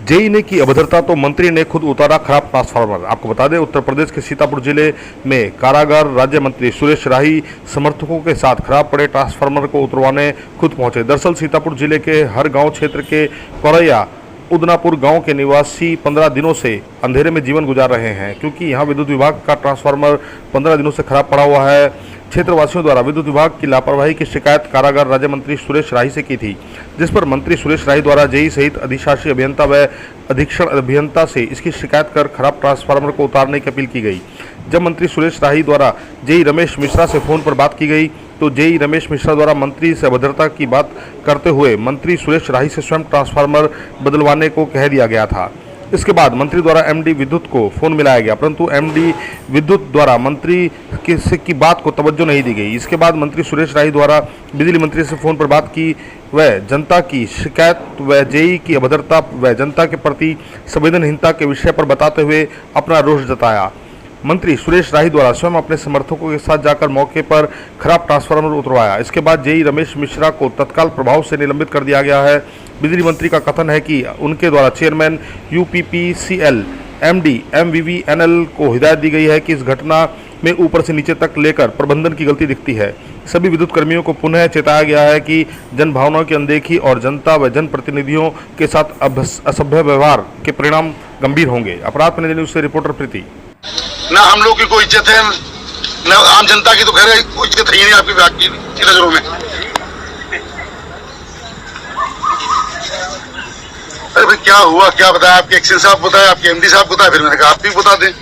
JEE ने की अभद्रता तो मंत्री ने खुद उतारा खराब ट्रांसफार्मर। आपको बता दें, उत्तर प्रदेश के सीतापुर जिले में कारागार राज्य मंत्री सुरेश राही समर्थकों के साथ खराब पड़े ट्रांसफार्मर को उतरवाने खुद पहुंचे। दरअसल सीतापुर जिले के हर गांव क्षेत्र के कोरैया उदनापुर गांव के निवासी 15 दिनों से अंधेरे में जीवन गुजार रहे हैं, क्योंकि यहां विद्युत विभाग का ट्रांसफार्मर 15 दिनों से खराब पड़ा हुआ है। क्षेत्रवासियों द्वारा विद्युत विभाग की लापरवाही की शिकायत कारागार राज्य मंत्री सुरेश राही से की थी, जिस पर मंत्री सुरेश राही द्वारा जेई सहित अधिशासी अभियंता व अधीक्षण अभियंता से इसकी शिकायत कर खराब ट्रांसफार्मर को उतारने की अपील की गई। जब मंत्री सुरेश राही द्वारा जेई रमेश मिश्रा से फोन पर बात की गई तो जेई रमेश मिश्रा द्वारा मंत्री से अभद्रता की बात करते हुए मंत्री सुरेश राही से स्वयं ट्रांसफार्मर बदलवाने को कह दिया गया था। इसके बाद मंत्री द्वारा एमडी विद्युत को फोन मिलाया गया, परंतु एमडी विद्युत द्वारा मंत्री की बात को तवज्जो नहीं दी गई। इसके बाद मंत्री सुरेश राही द्वारा बिजली मंत्री से फोन पर बात की व जनता की शिकायत व जेई की अभद्रता व जनता के प्रति संवेदनहीनता के विषय पर बताते हुए अपना रोष जताया। मंत्री सुरेश राही द्वारा स्वयं अपने समर्थकों के साथ जाकर मौके पर खराब ट्रांसफार्मर उतरवाया। इसके बाद जेई रमेश मिश्रा को तत्काल प्रभाव से निलंबित कर दिया गया है। बिजली मंत्री का कथन है कि उनके द्वारा चेयरमैन यूपीपीसीएल एमडी एमवीवीएनएल को हिदायत दी गई है कि इस घटना में ऊपर से नीचे तक लेकर प्रबंधन की गलती दिखती है। सभी विद्युत कर्मियों को पुनः चेताया गया है कि जनभावनाओं की अनदेखी और जनता व जनप्रतिनिधियों के साथ असभ्य व्यवहार के परिणाम गंभीर होंगे। अपराध प्रतिनिधि न्यूज से रिपोर्टर प्रीति। ना हम लोग की कोई इज्जत है, न आम जनता की तो खैर कोई इज्जत है ही नहीं आपकी विभाग की नजरों में। अरे भाई क्या हुआ, क्या बताया? आपके एक्शन साहब बताया, आपके एमडी साहब बताया, फिर मैंने कहा आप भी बता दें।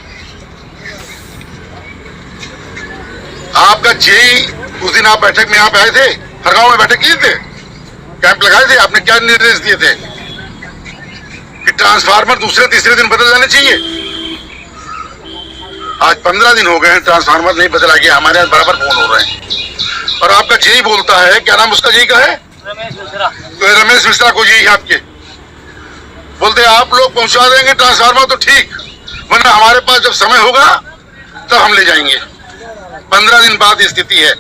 आपका जेई उस दिन आप बैठक में यहाँ पे आए थे, हर गांव में बैठक किए थे, कैंप लगाए थे, आपने क्या निर्देश दिए थे कि ट्रांसफार्मर दूसरे तीसरे दिन बदल जाने चाहिए। आज 15 दिन हो गए हैं, ट्रांसफार्मर नहीं बदला गया, हमारे यहाँ बराबर फोन हो रहे हैं। और आपका जेई बोलता है, क्या नाम उसका जेई का है? रमेश मिश्रा। तो रमेश मिश्रा को जेई आपके बोलते हैं आप लोग पहुंचा देंगे ट्रांसफार्मर तो ठीक, वरना हमारे पास जब समय होगा तब हम ले जाएंगे। 15 दिन बाद स्थिति है।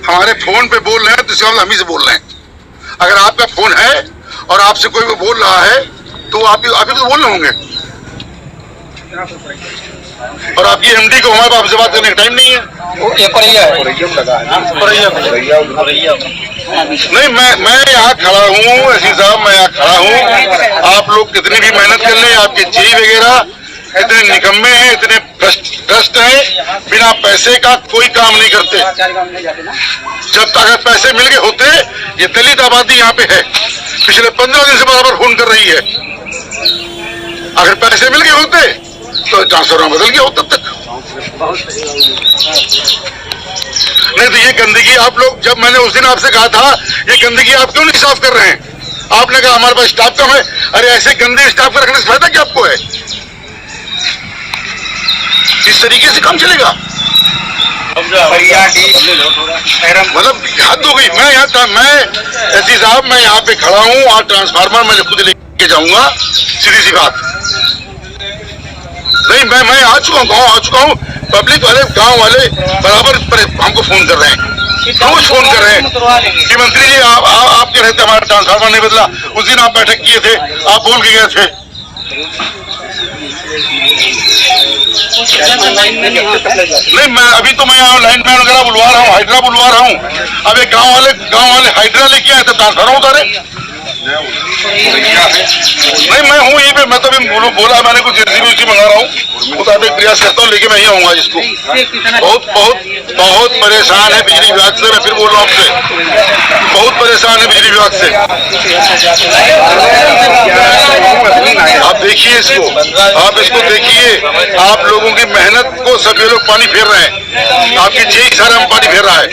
हमारे फोन पे बोल रहे हैं तो हम ही से बोल रहे हैं। अगर आपका फोन है और आपसे कोई बोल रहा है तो आप ही तो बोल रहे होंगे। और आपकी एमडी को हमारे पास से बात करने का टाइम नहीं है। नहीं, मैं यहाँ खड़ा हूँ एसपी साहब, मैं यहाँ खड़ा हूँ। आप लोग कितनी भी मेहनत कर ले, आपके जेई वगैरह इतने निकम्मे हैं, इतने भ्रष्ट हैं, बिना पैसे का कोई काम नहीं करते। जब तक अगर पैसे मिल गए होते, ये दलित आबादी यहाँ पे है, पिछले 15 दिन से बराबर फोन कर रही है। अगर पैसे मिल गए होते तो ट्रांसफार्मर बदल गया होता तक। नहीं तो ये गंदगी आप लोग, जब मैंने उस दिन आपसे कहा था ये गंदगी आप क्यों नहीं साफ कर रहे हैं, आपने कहा हमारे पास स्टाफ कम है। अरे ऐसे गंदे स्टाफ को रखने से फायदा क्या आपको है? इस तरीके से काम चलेगा? मतलब हद हो गई। मैं यहाँ था, मैं एसपी साहब, मैं यहाँ पे खड़ा हूँ और ट्रांसफार्मर मैं खुद लेके जाऊंगा, सीधी सी बात। नहीं, मैं आ चुका हूँ, गाँव आ चुका हूँ। पब्लिक वाले, गांव वाले बराबर हमको फोन कर रहे हैं, रोज फोन कर रहे हैं कि मंत्री जी आपके रहते हमारा ट्रांसफार्मर नहीं बदला। उस दिन आप बैठक किए थे, आप बोल के गए थे। नहीं, मैं अभी तो मैं यहाँ लाइन मैन वगैरह बुलवा रहा हूँ, हाइड्रा बुलवा रहा हूँ। अब एक गांव वाले हाइड्रा लेके आए थे, ट्रांसफार्मर उतारे। नहीं, मैं हूँ यहीं पे, मैं तो अभी बोला मैंने कुछ जेसीबी मंगा रहा हूँ, मुताबिक प्रयास करता हूँ, लेके मैं ही आऊंगा इसको। बहुत परेशान है बिजली विभाग से, मैं फिर बोल रहा हूँ आपसे, बहुत परेशान है बिजली विभाग से। आप देखिए इसको, आप इसको देखिए, आप लोगों की मेहनत को सब ये लोग पानी फेर रहे हैं, आपकी जेई सारा में पानी फेर रहा है।